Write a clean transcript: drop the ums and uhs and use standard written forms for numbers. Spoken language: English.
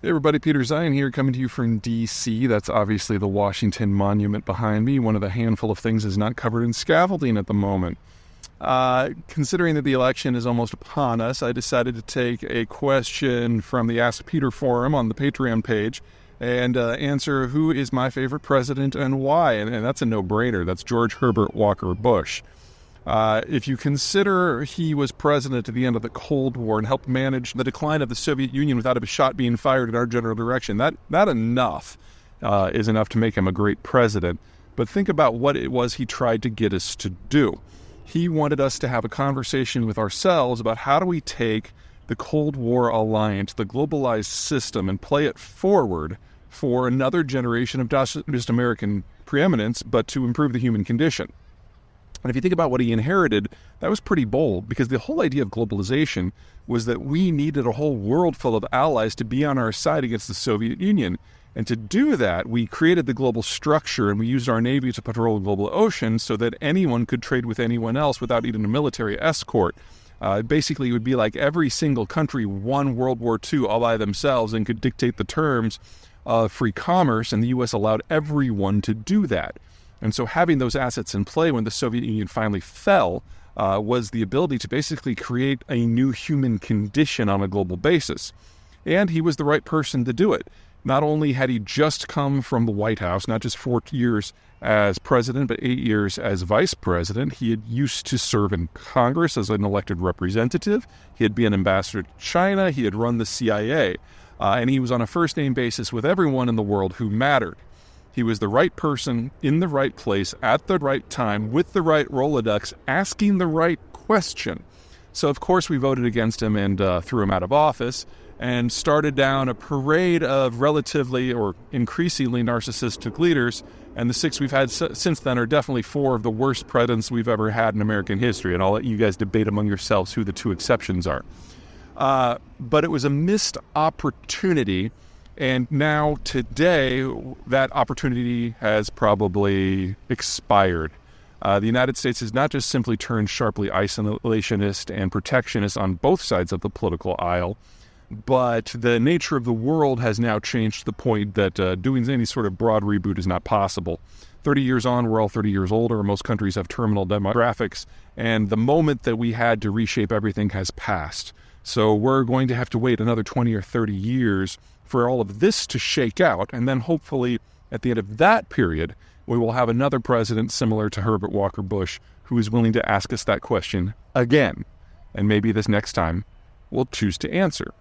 Hey everybody, Peter Zeihan here, coming to you from D.C. That's obviously the Washington Monument behind me, one of the handful of things is not covered in scaffolding at the moment. Considering that the election is almost upon us, I decided to take a question from the Ask Peter forum on the Patreon page and answer who is my favorite president and why. And that's a no-brainer. That's George Herbert Walker Bush. If you consider he was president at the end of the Cold War and helped manage the decline of the Soviet Union without a shot being fired in our general direction, that enough is enough to make him a great president. But think about what it was he tried to get us to do. He wanted us to have a conversation with ourselves about how do we take the Cold War alliance, the globalized system, and play it forward for another generation of not just American preeminence, but to improve the human condition. And if you think about what he inherited, that was pretty bold, because the whole idea of globalization was that we needed a whole world full of allies to be on our side against the Soviet Union. And to do that, we created the global structure, and we used our Navy to patrol the global oceans so that anyone could trade with anyone else without even a military escort. Basically, it would be like every single country won World War II all by themselves and could dictate the terms of free commerce, and the U.S. allowed everyone to do that. And so having those assets in play when the Soviet Union finally fell was the ability to basically create a new human condition on a global basis. And he was the right person to do it. Not only had he just come from the White House, not just 4 years as president, but 8 years as vice president. He had used to serve in Congress as an elected representative. He had been an ambassador to China. He had run the CIA. And he was on a first-name basis with everyone in the world who mattered. He was the right person in the right place at the right time with the right Rolodex, asking the right question. So, of course, we voted against him and threw him out of office and started down a parade of relatively or increasingly narcissistic leaders. And the 6 we've had since then are definitely 4 of the worst presidents we've ever had in American history. And I'll let you guys debate among yourselves who the 2 exceptions are. But it was a missed opportunity. And now, today, that opportunity has probably expired. The United States has not just simply turned sharply isolationist and protectionist on both sides of the political aisle, but the nature of the world has now changed to the point that doing any sort of broad reboot is not possible. 30 years on, we're all 30 years older. Most countries have terminal demographics, and the moment that we had to reshape everything has passed. So we're going to have to wait another 20 or 30 years for all of this to shake out, and then hopefully at the end of that period, we will have another president similar to Herbert Walker Bush who is willing to ask us that question again. And maybe this next time we'll choose to answer.